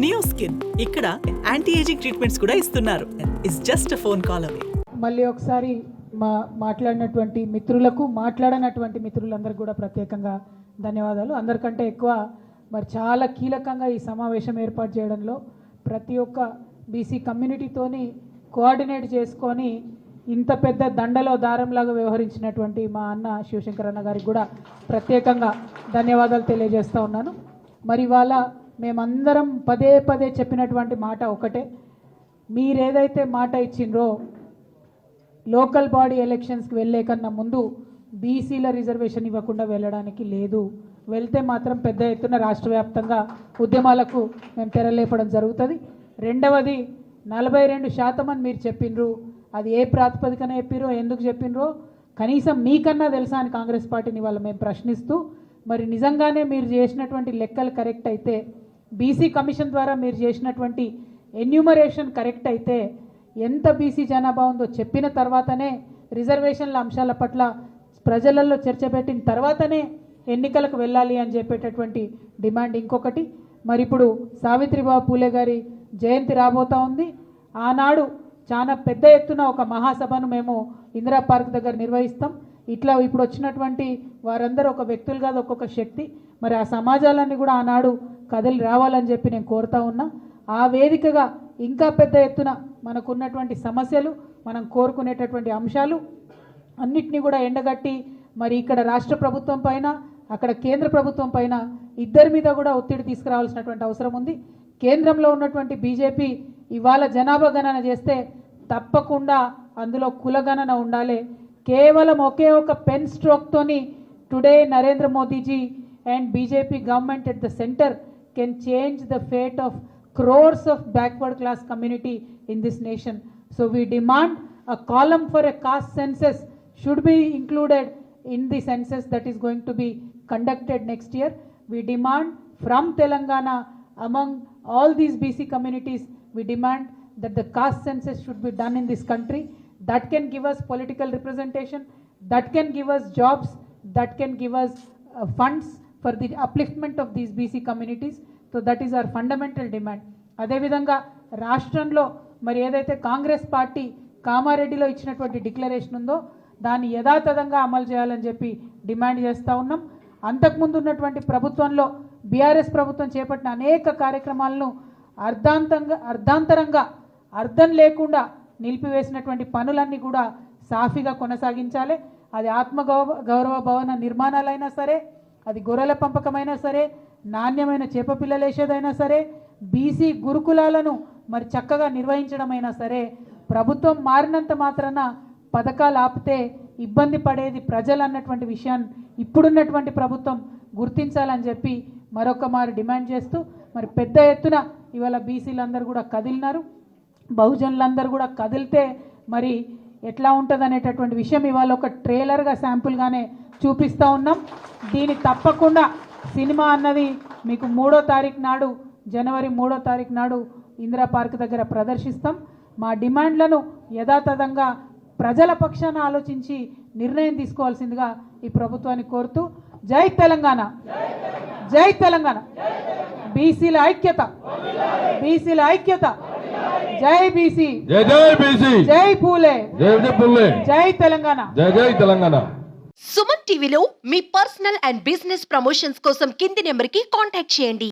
Neo Skin ఇక్కడ anti ageing treatments కూడా ఇస్తున్నారు. It's just a phone call away. మళ్ళీ ఒకసారి మాట్లాడినటువంటి మిత్రులకు, మాట్లాడనటువంటి మిత్రులందరికీ కూడా ప్రత్యేకంగా ధన్యవాదాలు. అందరికంటే ఎక్కువ మరి చాలా కీలకంగా ఈ సమావేశం ఏర్పాటు చేయడంలో ప్రతి ఒక్క బీసీ కమ్యూనిటీతోని కోఆర్డినేట్ చేసుకొని ఇంత పెద్ద దండలో దారంలాగా వ్యవహరించినటువంటి మా అన్న శివశంకర్ అన్న గారికి కూడా ప్రత్యేకంగా ధన్యవాదాలు తెలియజేస్తూ ఉన్నాను. మరి ఇవాళ మేమందరం పదే పదే చెప్పినటువంటి మాట ఒకటే, మీరేదైతే మాట ఇచ్చిండ్రో లోకల్ బాడీ ఎలక్షన్స్కి వెళ్ళే కన్నా ముందు బీసీల రిజర్వేషన్ ఇవ్వకుండా వెళ్ళడానికి లేదు. వెళ్తే మాత్రం పెద్ద ఎత్తున రాష్ట్ర వ్యాప్తంగా ఉద్యమాలకు మేము తెరలేపడం జరుగుతుంది. రెండవది 42% అని మీరు చెప్పిండ్రు, అది ఏ ప్రాతిపదికన చెప్పిరో, ఎందుకు చెప్పినరో కనీసం మీకన్నా తెలుసా అని కాంగ్రెస్ పార్టీని వాళ్ళ మేము ప్రశ్నిస్తూ, మరి నిజంగానే మీరు చేసినటువంటి లెక్కలు కరెక్ట్ అయితే, బీసీ కమిషన్ ద్వారా మీరు చేసినటువంటి ఎన్యూమరేషన్ కరెక్ట్ అయితే, ఎంత బీసీ జనాభా ఉందో చెప్పిన తర్వాతనే రిజర్వేషన్ల అంశాల పట్ల ప్రజలలో చర్చ పెట్టిన తర్వాతనే ఎన్నికలకు వెళ్ళాలి అని చెప్పేటటువంటి డిమాండ్ ఇంకొకటి. మరి ఇప్పుడు సావిత్రిబాబు పూలే గారి జయంతి రాబోతూ ఉంది. ఆనాడు చాలా పెద్ద ఎత్తున ఒక మహాసభను మేము ఇందిరా పార్క్ దగ్గర నిర్వహిస్తాం. ఇట్లా ఇప్పుడు వచ్చినటువంటి వారందరూ ఒక వ్యక్తులు కాదు, ఒక్కొక్క శక్తి. మరి ఆ సమాజాలన్నీ కూడా ఆనాడు కదిలి రావాలని చెప్పి నేను కోరుతా ఉన్నా. ఆ వేదికగా ఇంకా పెద్ద ఎత్తున మనకున్నటువంటి సమస్యలు, మనం కోరుకునేటటువంటి అంశాలు అన్నిటినీ కూడా ఎండగట్టి మరి ఇక్కడ రాష్ట్ర ప్రభుత్వం పైన, అక్కడ కేంద్ర ప్రభుత్వం పైన ఇద్దరి మీద కూడా ఒత్తిడి తీసుకురావాల్సినటువంటి అవసరం ఉంది. కేంద్రంలో ఉన్నటువంటి బీజేపీ ఇవాళ జనాభా గణన చేస్తే తప్పకుండా అందులో కులగణన ఉండాలి. కేవలం ఒకే ఒక పెన్ స్ట్రోక్తోని today Narendra Modiji and BJP government at the centre can change the fate of crores of backward class community in this nation. So we demand a column for a caste census should be included in the census that is going to be conducted next year. We demand from Telangana, among all these BC communities, we demand that the caste census should be done in this country. That can give us political representation, that can give us jobs, that can give us funds for the upliftment of these BC communities. So that is our fundamental demand. అదేవిధంగా రాష్ట్రంలో మరి ఏదైతే Congress party కామారెడ్డిలో ఇచ్చినటువంటి declaration ఉందో దాన్ని యథాతథంగా అమలు చేయాలని చెప్పి డిమాండ్ చేస్తూ ఉన్నాం. అంతకుముందు ఉన్నటువంటి ప్రభుత్వంలో బీఆర్ఎస్ ప్రభుత్వం చేపట్టిన అనేక కార్యక్రమాలను అర్ధాంతరంగా అర్థం లేకుండా నిలిపివేసినటువంటి పనులన్నీ కూడా సాఫీగా కొనసాగించాలి. అది గౌరవ భవన నిర్మాణాలైనా సరే, అది గొర్రెల పెంపకమైనా సరే, నాణ్యమైన చేప పిల్లలేసేదైనా సరే, బీసీ గురుకులాలను మరి చక్కగా నిర్వహించడమైనా సరే, ప్రభుత్వం మారినంత మాత్రాన పథకాలు ఆపితే ఇబ్బంది పడేది ప్రజలు అన్నటువంటి విషయాన్ని ఇప్పుడున్నటువంటి ప్రభుత్వం గుర్తించాలని చెప్పి మరొక మారు డిమాండ్ చేస్తూ, మరి పెద్ద ఎత్తున ఇవాళ బీసీలందరూ కూడా కదిలినారు. బహుజనులందరూ కూడా కదిలితే మరి ఎట్లా ఉంటుంది అనేటటువంటి విషయం ఇవాళ ఒక ట్రైలర్గా శాంపుల్గానే చూపిస్తూ ఉన్నాం. దీన్ని తప్పకుండా సినిమా అన్నది మీకు 3వ తారీఖు నాడు, జనవరి 3వ తారీఖు నాడు ఇందిరా పార్క్ దగ్గర ప్రదర్శిస్తాం. మా డిమాండ్లను యథాతథంగా ప్రజల పక్షాన ఆలోచించి నిర్ణయం తీసుకోవాల్సిందిగా ఈ ప్రభుత్వాన్ని కోరుతూ, జై తెలంగాణ, జై తెలంగాణ, బీసీల ఐక్యత, బీసీల ఐక్యత, జై బీసీ, జై జై బీసీ, జై పూలే, జై జై పూలే, జై తెలంగాణ, జై జై తెలంగాణ. సుమన్ టీవీలో మీ పర్సనల్ అండ్ బిజినెస్ ప్రమోషన్స్ కోసం కింది నెంబర్కి కాంటాక్ట్ చేయండి.